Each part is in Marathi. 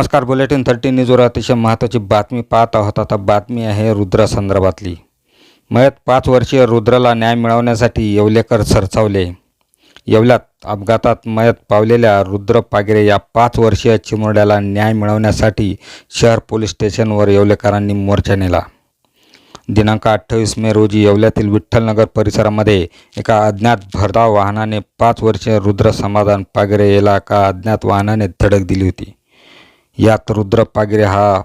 नमस्कार. बुलेटिन 13 न्यूजवर अतिशय महत्त्वाची बातमी पाहत आहोत. आता बातमी आहे रुद्र संदर्भातली. मयत 5 वर्षीय रुद्रला न्याय मिळवण्यासाठी येवलेकर सरसावले. येवल्यात अपघातात मयत पावलेल्या रुद्र पागिरे या 5 वर्षीय चिमुरड्याला न्याय मिळवण्यासाठी शहर पोलीस स्टेशनवर येवलेकरांनी मोर्चा नेला. दिनांक 28 मे रोजी येवल्यातील विठ्ठलनगर परिसरामध्ये एका अज्ञात भरधाव वाहनाने 5 वर्षीय रुद्र समाधान पागिरे याला एका अज्ञात वाहनाने धडक दिली होती. यात रुद्र पागिरे हा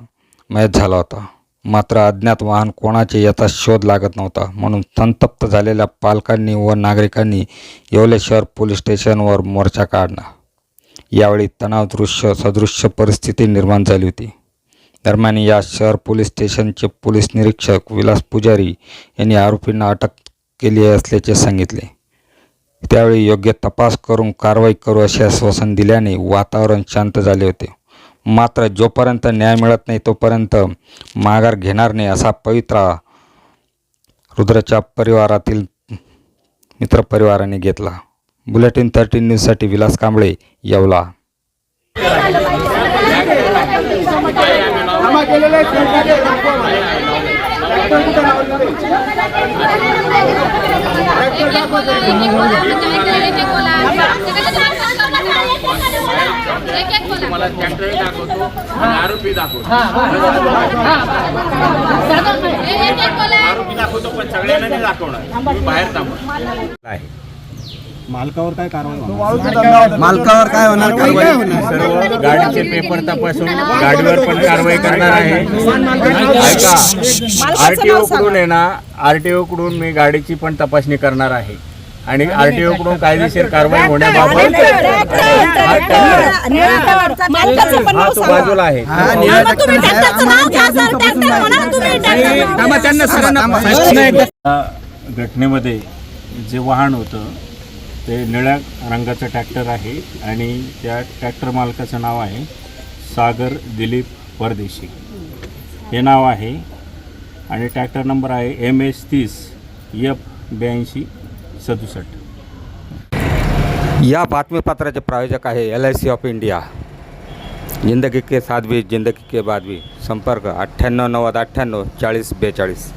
मयत झाला होता. मात्र अज्ञात वाहन कोणाचे याचा शोध लागत नव्हता. म्हणून संतप्त झालेल्या पालकांनी व नागरिकांनी येवले शहर पोलीस स्टेशनवर मोर्चा काढला. यावेळी तणावदृश्य सदृश्य परिस्थिती निर्माण झाली होती. दरम्यान या शहर पोलीस स्टेशनचे पोलीस निरीक्षक विलास पुजारी यांनी आरोपींना अटक केली असल्याचे सांगितले. त्यावेळी योग्य तपास करून कारवाई करू असे आश्वासन दिल्याने वातावरण शांत झाले होते. मात्र जोपर्यंत न्याय मिळत नाही तोपर्यंत माघार घेणार नाही असा पवित्रा रुद्रच्या परिवारातील मित्रपरिवाराने घेतला. बुलेटिन 13 न्यूजसाठी विलास कांबळे, येवला. मला ट्रॅक्टर दाखवतो आरोपी दाखवतो पण सगळ्यांना नाही दाखवणार. बाहेर थांबा. मालकावर काय कारवाई मालकावर काय होणार सर्व गाडीचे पेपर तपासून गाडीवर पण कारवाई करणार आहे. ऐका, आरटीओ कडून आहे ना, आरटीओ कडून मी गाडीची पण तपासणी करणार आहे आणि आरटीओ कडून कायदेशीर कारवाई होण्याबाबत बाजूला आहे. घटनेमध्ये जे वाहन होतं ते निळ्या रंगाचं ट्रॅक्टर आहे आणि त्या ट्रॅक्टर मालकाचं नाव आहे सागर दिलीप परदेशी हे नाव आहे आणि ट्रॅक्टर नंबर आहे MS30 F8267. या बातमीपत्राचे प्रायोजक आहे LIC ऑफ इंडिया. जिंदगी के साथ भी जिंदगी के बाद भी. संपर्क 98 90 98 40 42.